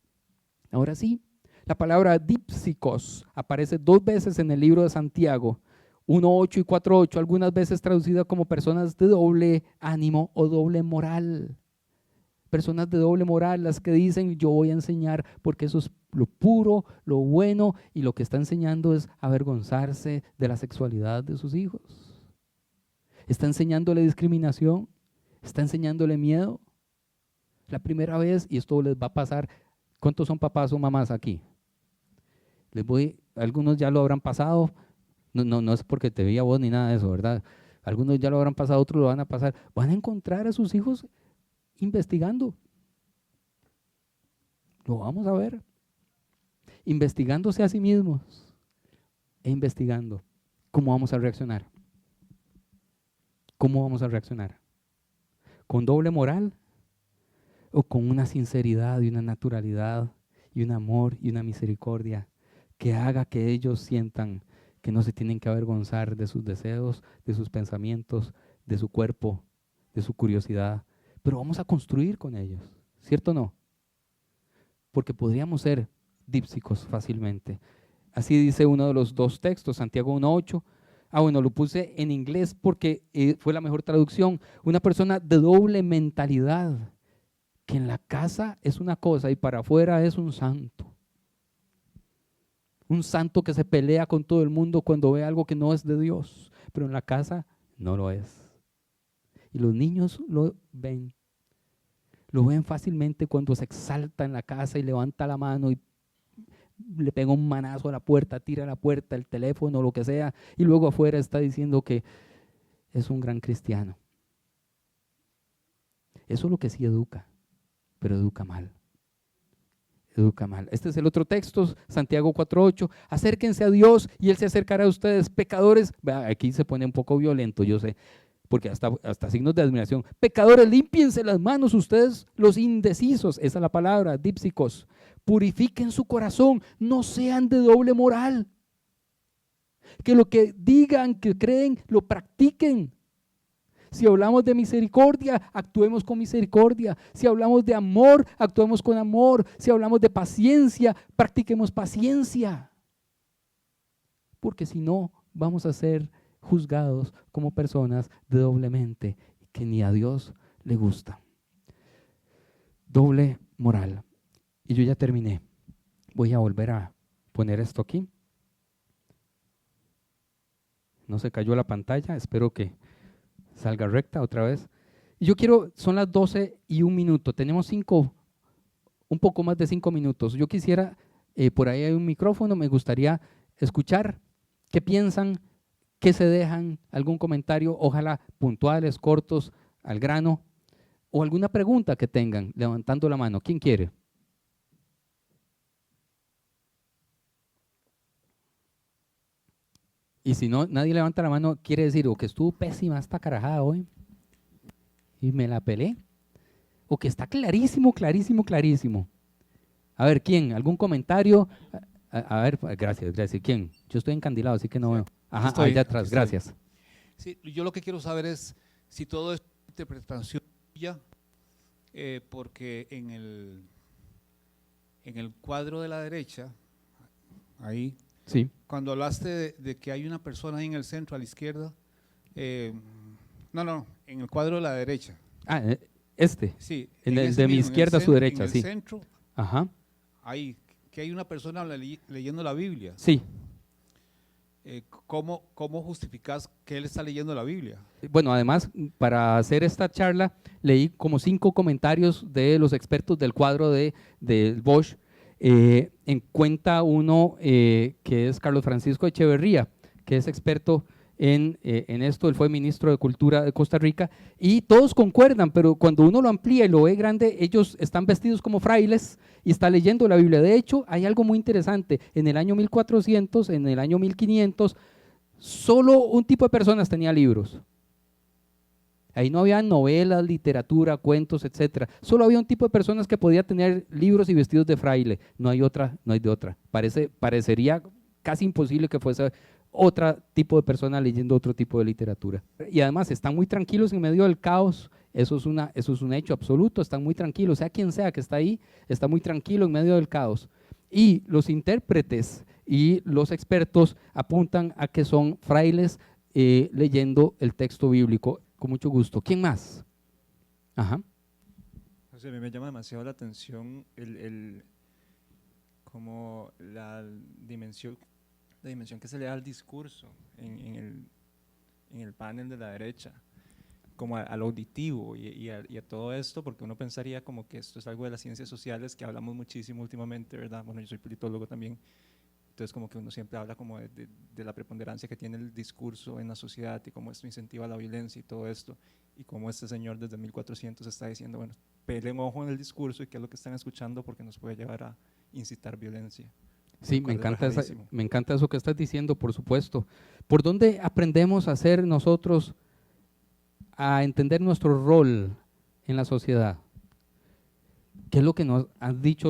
ahora sí, la palabra dípsicos aparece 2 veces en el libro de Santiago. 1:8 y 4:8, algunas veces traducida como personas de doble ánimo o doble moral. Personas de doble moral, las que dicen yo voy a enseñar porque eso es lo puro, lo bueno, y lo que está enseñando es avergonzarse de la sexualidad de sus hijos. Está enseñándole discriminación, está enseñándole miedo. La primera vez, y esto les va a pasar, ¿cuántos son papás o mamás aquí? Algunos ya lo habrán pasado. No es porque te veía vos ni nada de eso, ¿verdad? Algunos ya lo habrán pasado, otros lo van a pasar. Van a encontrar a sus hijos investigando. Lo vamos a ver. Investigándose a sí mismos e investigando cómo vamos a reaccionar. ¿Cómo vamos a reaccionar? ¿Con doble moral? ¿O con una sinceridad y una naturalidad y un amor y una misericordia que haga que ellos sientan que no se tienen que avergonzar de sus deseos, de sus pensamientos, de su cuerpo, de su curiosidad? Pero vamos a construir con ellos, ¿cierto o no? Porque podríamos ser dípsicos fácilmente. Así dice uno de los 2 textos, Santiago 1:8. Bueno, lo puse en inglés porque fue la mejor traducción. Una persona de doble mentalidad, que en la casa es una cosa y para afuera es un santo. Un santo que se pelea con todo el mundo cuando ve algo que no es de Dios, pero en la casa no lo es. Y los niños lo ven fácilmente cuando se exalta en la casa y levanta la mano y le pega un manazo a la puerta, tira la puerta, el teléfono, lo que sea, y luego afuera está diciendo que es un gran cristiano. Eso es lo que sí educa, pero educa mal. Educa mal. Este es el otro texto, Santiago 4:8. Acérquense a Dios y Él se acercará a ustedes, pecadores. Aquí se pone un poco violento, yo sé, porque hasta signos de admiración. Pecadores, límpiense las manos ustedes, los indecisos. Esa es la palabra, dípsicos. Purifiquen su corazón, no sean de doble moral. Que lo que digan, que creen, lo practiquen. Si hablamos de misericordia, actuemos con misericordia. Si hablamos de amor, actuemos con amor. Si hablamos de paciencia, practiquemos paciencia. Porque si no, vamos a ser juzgados como personas de doble mente, que ni a Dios le gusta. Doble moral. Y yo ya terminé. Voy a volver a poner esto aquí. No se cayó la pantalla, espero que salga recta otra vez. Y yo quiero, son las 12:01. Tenemos un poco más de 5 minutos. Yo quisiera Por ahí hay un micrófono, me gustaría escuchar qué piensan, qué se dejan, algún comentario, ojalá puntuales, cortos, al grano, o alguna pregunta que tengan, levantando la mano. ¿Quién quiere? Y si no, nadie levanta la mano, quiere decir o que estuvo pésima esta carajada hoy y me la pelé, o que está clarísimo, clarísimo, clarísimo. A ver, ¿quién? ¿Algún comentario? A ver, gracias, gracias. ¿Quién? Yo estoy encandilado, así que no veo. Ajá, allá atrás, gracias. Sí, yo lo que quiero saber es si todo es interpretación tuya, porque en el cuadro de la derecha, ahí, sí, cuando hablaste de que hay una persona ahí en el centro, a la izquierda, no, en el cuadro de la derecha. Ah, Sí, en el de mi izquierda a su derecha, sí. En el centro, ajá, ahí, que hay una persona leyendo la Biblia. sí. ¿Cómo justificas que él está leyendo la Biblia? Bueno, además, para hacer esta charla, leí como 5 comentarios de los expertos del cuadro de Bosch. En cuenta uno que es Carlos Francisco Echeverría, que es experto en esto. Él fue ministro de Cultura de Costa Rica y todos concuerdan, pero cuando uno lo amplía y lo ve grande, ellos están vestidos como frailes y está leyendo la Biblia. De hecho, hay algo muy interesante. En el año 1400, en el año 1500, solo un tipo de personas tenía libros. Ahí no había novelas, literatura, cuentos, etcétera. Solo había un tipo de personas que podía tener libros y vestidos de fraile. No hay de otra. Parecería casi imposible que fuese otro tipo de persona leyendo otro tipo de literatura. Y además están muy tranquilos en medio del caos. Eso es un hecho absoluto. Están muy tranquilos. Sea quien sea que está ahí, está muy tranquilo en medio del caos. Y los intérpretes y los expertos apuntan a que son frailes leyendo el texto bíblico. Con mucho gusto. ¿Quién más? Ajá. O sea, a mí me llama demasiado la atención como la dimensión que se le da al discurso en el panel de la derecha, como al auditivo y a todo esto, porque uno pensaría como que esto es algo de las ciencias sociales que hablamos muchísimo últimamente, ¿verdad? Bueno, yo soy politólogo también. Entonces como que uno siempre habla como de la preponderancia que tiene el discurso en la sociedad y cómo esto incentiva la violencia y todo esto, y cómo este señor desde 1400 está diciendo, bueno, peleen ojo en el discurso y qué es lo que están escuchando porque nos puede llevar a incitar violencia. Sí, me encanta eso que estás diciendo, por supuesto. ¿Por dónde aprendemos a ser nosotros, a entender nuestro rol en la sociedad? ¿Qué es lo que nos han dicho